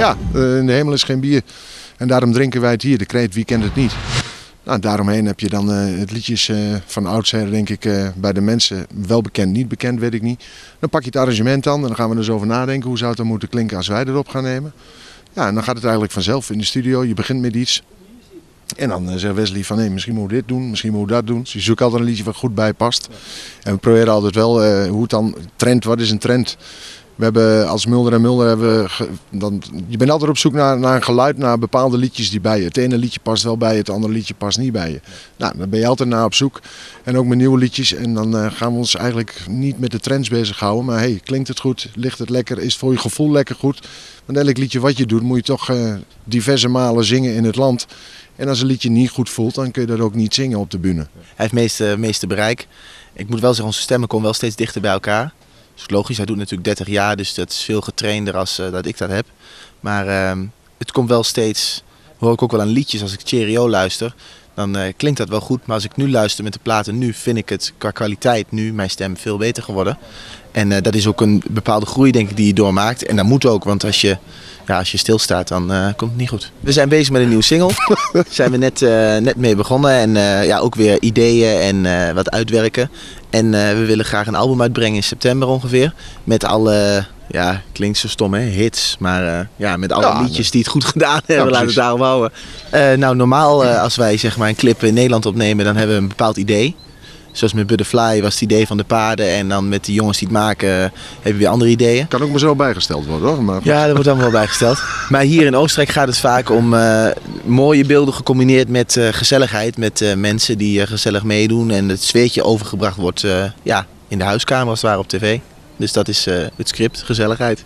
Ja, in de hemel is geen bier. En daarom drinken wij het hier. De kreet, wie kent het niet? Nou, daaromheen heb je dan het liedjes van oudsher, denk ik, bij de mensen wel bekend, niet bekend, weet ik niet. Dan pak je het arrangement aan en dan gaan we er eens over nadenken. Hoe zou het dan moeten klinken als wij erop gaan nemen? Ja, en dan gaat het eigenlijk vanzelf in de studio. Je begint met iets. En dan zegt Wesley van, hey, misschien moeten we dit doen, misschien moeten we dat doen. Dus je zoekt altijd een liedje wat goed bij past. En we proberen altijd wel hoe het dan trend, wat is een trend? We hebben als Mulder en Mulder, je bent altijd op zoek naar een geluid, naar bepaalde liedjes die bij je. Het ene liedje past wel bij je, het andere liedje past niet bij je. Nou, daar ben je altijd naar op zoek. En ook met nieuwe liedjes. En dan gaan we ons eigenlijk niet met de trends bezighouden. Maar hey, klinkt het goed? Ligt het lekker? Is het voor je gevoel lekker goed? Want elk liedje wat je doet, moet je toch diverse malen zingen in het land. En als een liedje niet goed voelt, dan kun je dat ook niet zingen op de bühne. Hij heeft meeste bereik. Ik moet wel zeggen, onze stemmen komen wel steeds dichter bij elkaar. Dat is logisch, hij doet natuurlijk 30 jaar, dus dat is veel getrainder als dat ik dat heb. Maar het komt wel steeds, hoor ik ook wel aan liedjes, als ik Cheerio luister, dan klinkt dat wel goed. Maar als ik nu luister met de platen nu, vind ik het qua kwaliteit nu mijn stem veel beter geworden. En dat is ook een bepaalde groei, denk ik, die je doormaakt. En dat moet ook, want als je stilstaat, dan komt het niet goed. We zijn bezig met een nieuwe single. Daar zijn we net mee begonnen. En ook weer ideeën en wat uitwerken. En we willen graag een album uitbrengen in september ongeveer. Met alle, klinkt zo stom hè, hits. Maar met alle liedjes die het goed gedaan hebben, laten we het daarop houden. Normaal als wij zeg maar een clip in Nederland opnemen, dan hebben we een bepaald idee. Zoals met Butterfly was het idee van de paarden en dan met de jongens die het maken hebben we weer andere ideeën. Kan ook maar zo bijgesteld worden hoor. Maar... Ja, dat wordt allemaal wel bijgesteld. Maar hier in Oostenrijk gaat het vaak om mooie beelden gecombineerd met gezelligheid. Met mensen die gezellig meedoen en het sfeertje overgebracht wordt in de huiskamer als het ware op tv. Dus dat is het script, gezelligheid.